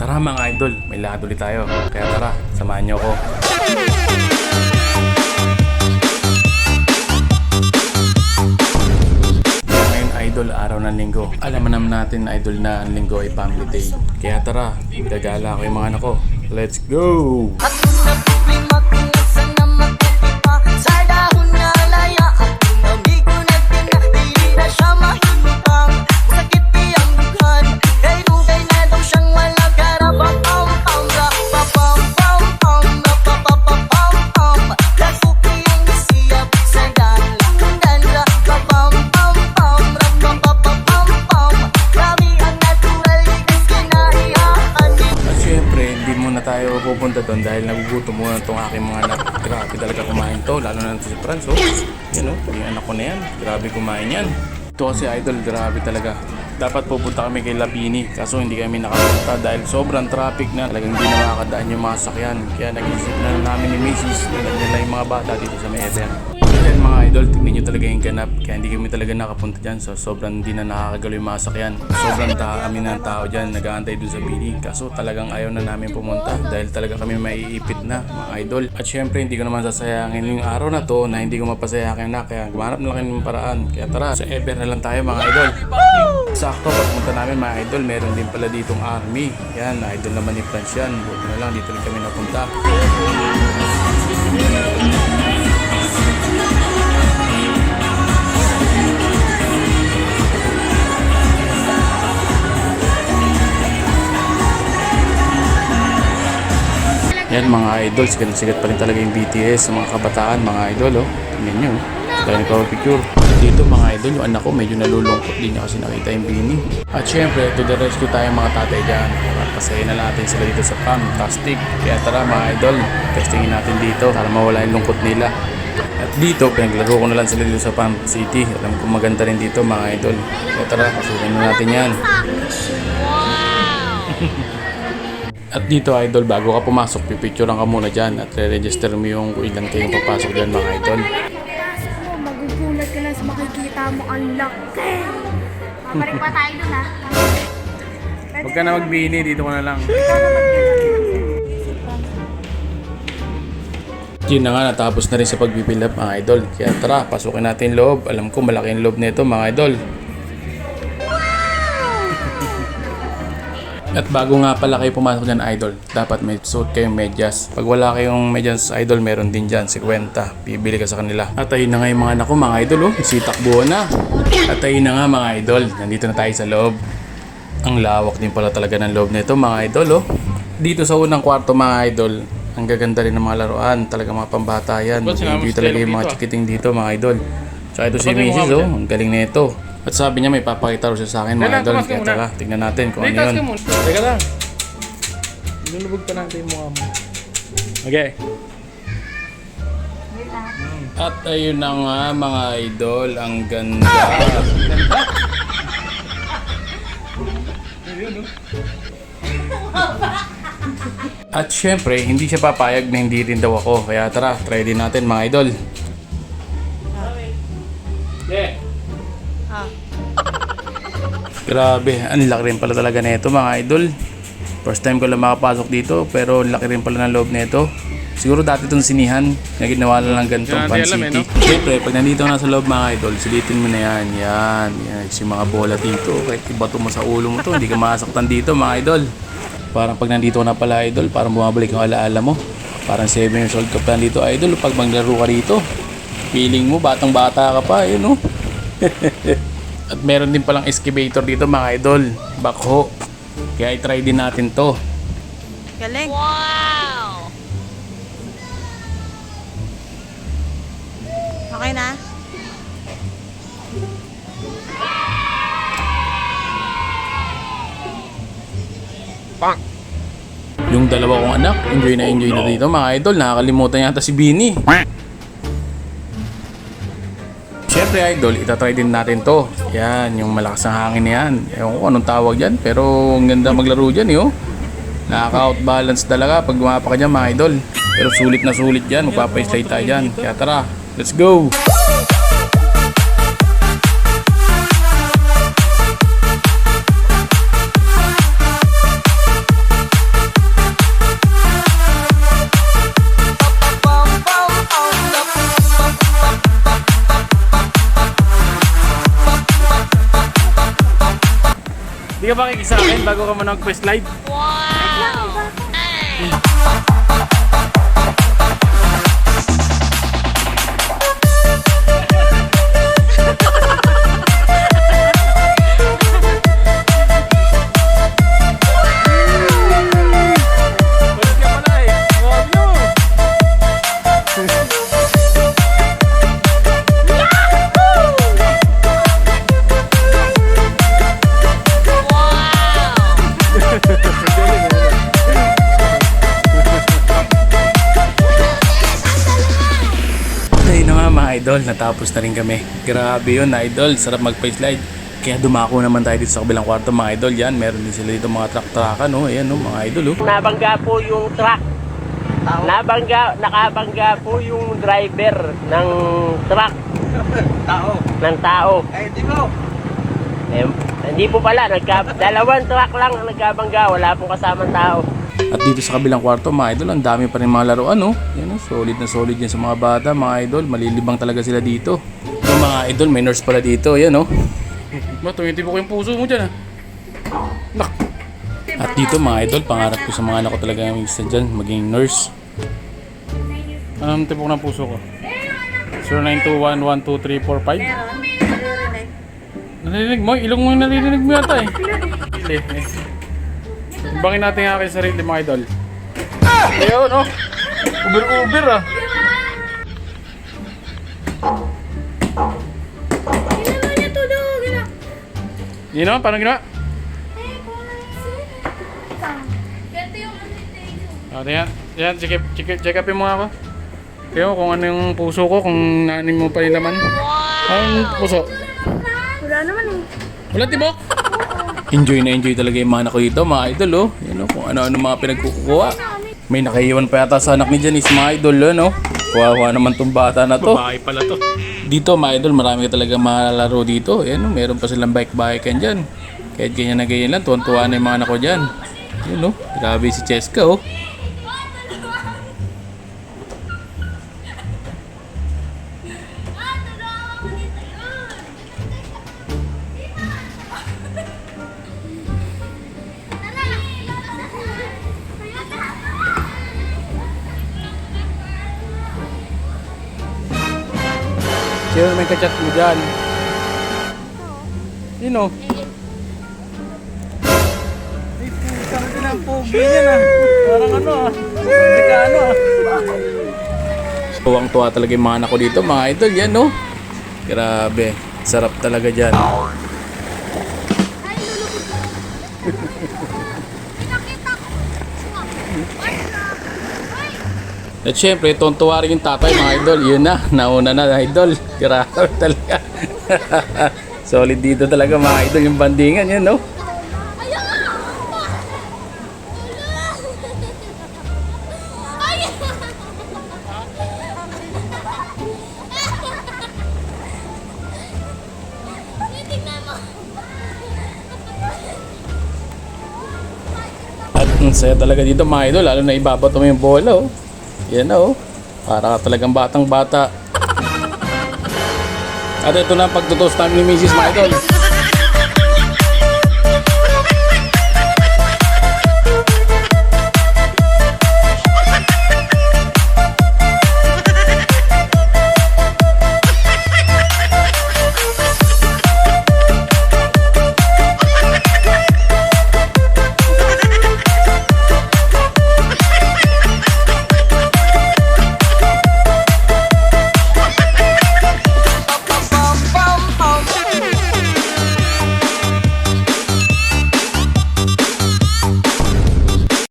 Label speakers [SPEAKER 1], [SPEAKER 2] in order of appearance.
[SPEAKER 1] Tara mga idol, may lakad ulit tayo. Kaya tara, samahan niyo ako. Ngayon idol, araw ng linggo. Alam naman natin idol na ang linggo ay family day. Kaya tara, gagala ko yung mga anak ko. Let's go! Tayo pupunta doon dahil nagugutom muna itong aking mga anak. Grabe talaga kumain to, lalo na si Franz. Oh, yan o, yung anak ko na yan. Grabe kumain yan. Ito kasi idol, grabe talaga. Dapat pupunta kami kay Labini, kaso hindi kami nakapunta dahil sobrang traffic na. Talagang hindi na makakadaan yung mga sakyan. Kaya nag-isip na namin ni Mrs. na nila yung mga bata dito sa Mayeben. Yan mga idol, tignan nyo talaga yung ganap. Kaya hindi kami talaga nakapunta dyan. So sobrang hindi na nakakagalo yung mga sakyan. Sobrang dami ng tao dyan, nag-aantay doon sa Bini. Kaso talagang ayaw na namin pumunta dahil talaga kami maiipit na mga idol. At syempre hindi ko naman sasayangin yung araw na to na hindi ko mapasaya kayo na. Kaya gumanap na lang ng paraan. Kaya tara, sa Eber na lang tayo mga idol. Sakto, pagpunta namin mga idol, meron din pala ditong army. Yan, idol naman ni Franz yan. Buti na lang, dito rin kami napunta. Yan mga idol, sigat pa rin talaga yung BTS sa mga kabataan mga idol. Oh. Tingnan nyo, tayo nagpapapicture. Dito mga idol, yung anak ko medyo nalulungkot din niya kasi nakita yung Bini. At syempre, to the rescue tayo mga tatay dyan. Pasayin na natin sila dito sa Fantastic. Kaya tara mga idol, testingin natin dito para mawala yung lungkot nila. At dito, pinaglaro ko na lang sila dito sa Fan City. Alam ko maganda rin dito mga idol. Kaya tara, pasukin na natin yan. At dito idol, bago ka pumasok, pipicturean ka muna dyan at re-register mo yung ilan kayong papasok dyan mga idol.
[SPEAKER 2] Magugulat ka lang sa makikita mo ang laki. Mabalik pa tayo dun ha.
[SPEAKER 1] Huwag ka na magbini, dito ka na lang. Yun na nga, natapos na rin sa pag-fill up mga idol. Kaya tara, pasukin natin loob. Alam ko malaki yung loob nito mga idol. At bago nga pala kayo pumasok dyan idol, dapat may suot kayong medyas. Pag wala kayong medyas idol, meron din dyan, 50. Bibili ka sa kanila. At ayun na nga yung mga anak ko mga idol, oh. Sitakbuhan na. At ayun na nga mga idol, nandito na tayo sa loob. Ang lawak din pala talaga ng loob nito mga idol. Oh. Dito sa unang kwarto mga idol, ang gaganda rin ng mga laruan. Talaga mga pambata yan. Hindi talaga yung mga chikiting dito mga idol. Tsaka ito si Mrs. Oh, ang galing na ito. At sabi niya may papakita rin siya sa akin mga idol. Kaya tara, tignan natin kung ano yun. Teka lang. Nilulubog pa natin yung mukha mo. Okay. At ayun na nga mga idol, ang ganda. At syempre, hindi siya papayag na hindi rin daw ako. Kaya tara, try din natin mga idol. Yeah. Grabe, ang laki rin pala talaga nito mga idol. First time ko lang makapasok dito, pero laki rin pala ng loob nito. Siguro dati itong sinihan, na ginawa lang ng ganitong Fan City. Siyempre, pag nandito na sa loob mga idol, sulitin mo na yan. Yan, yung mga bola dito. Kahit ibato mo sa ulo mo to, hindi ka masaktan dito mga idol. Parang pag nandito na pala idol, parang bumabalik yung alaala mo. Parang 7 years old ka pa nandito idol, pag maglaro ka rito. Feeling mo, batang bata ka pa, yun oh. At meron din palang excavator dito mga idol, backhoe. Kaya i-try din natin to.
[SPEAKER 2] Galing. Wow! Okay na?
[SPEAKER 1] Yung dalawa kong anak, enjoy na dito mga idol. Nakakalimutan yata si Bini. Siyempre idol, itatry din natin to. Yan, yung malakas na hangin na yan. Ewan ko anong tawag dyan, pero ang ganda maglaro dyan eh. Nakaka-outbalance talaga pag gumapa ka dyan mga idol. Pero sulit na sulit dyan, magpapa-slide tayo dyan. Kaya tara, let's go! ka ba kikisa akin bago ka muna mag-quest live? Idol, natapos na rin kami. Grabe yun, idol. Sarap mag-slide. Kaya dumako naman tayo dito sa kabilang kwarto, mga idol. Yan, meron din sila dito mga truck-truckan, no? Ayan, no, mga idol, oh.
[SPEAKER 3] Nabangga po yung truck. Nakabangga po yung driver ng truck. Ng tao.
[SPEAKER 4] Di mo.
[SPEAKER 3] Hindi po pala, dalawang truck lang ang nagkabangga, wala pong kasamang tao.
[SPEAKER 1] At dito sa kabilang kwarto, mga idol, ang dami pa rin mga laruan, no? Yan, no? Solid na solid yan sa mga bata, mga idol. Malilibang talaga sila dito. Yung mga idol, may nurse pala dito, yan, no? Ba, tumitibo ko yung puso mo dyan, ha? Nak! At dito, mga idol, pangarap ko sa mga anak ko talaga yung isa dyan, maging nurse. Anong tibok ng puso ko? 0921-12345? Narinig mo? Ilong mo yung narinig mo yata, eh. Bangin natin ang aking sarili, mga idol. Ayun, oh. Uber, ah.
[SPEAKER 2] Ginawa niya to daw.
[SPEAKER 1] Ginawa? Paano ginawa?
[SPEAKER 2] Ganito yung
[SPEAKER 1] Yan, check upin mo ako. Kaya kung ano yung puso ko, kung naanin mo pa yung laman. Anong puso?
[SPEAKER 2] wala naman eh.
[SPEAKER 1] Wala tibok? Enjoy na enjoy talaga yung mga anak ko dito, mga idol, oh. Yan, oh, kung ano-ano mga pinagkukuha. May nakaiwan pa yata sa anak ni Janice, mga idol, no? Kuha naman tong bata na to. Babae pala to. Dito, mga idol, marami ka talaga malalaro dito. Yan, oh, meron pa silang bike-bikean dyan. Kahit ganyan na ganyan lang, tuwan-tuwa na yung mga anak ko dyan. Yan, oh, grabe si Cheska, oh. Sino may kachat mo dyan? Sino?
[SPEAKER 4] Ay, pusang pinampogi niya na. Parang ano ah. Hindi ka ano ah.
[SPEAKER 1] Tuwang-tuwa talaga yung mga anak ko dito, mga idol. Yan, no? Grabe. Sarap talaga dyan. At syempre, tuwan-tuwa rin yung tatay, mga idol. Yun na, nauna na, idol. Grabe talaga. Solid dito talaga, mga idol, yung bandingan. Yan, no? At ang saya talaga dito, mga idol. Lalo na ibabato mo yung bola, oh. Yan na, oh. Para ka talagang batang bata. At ito na ang pagtutos namin ni Mrs. mga idol.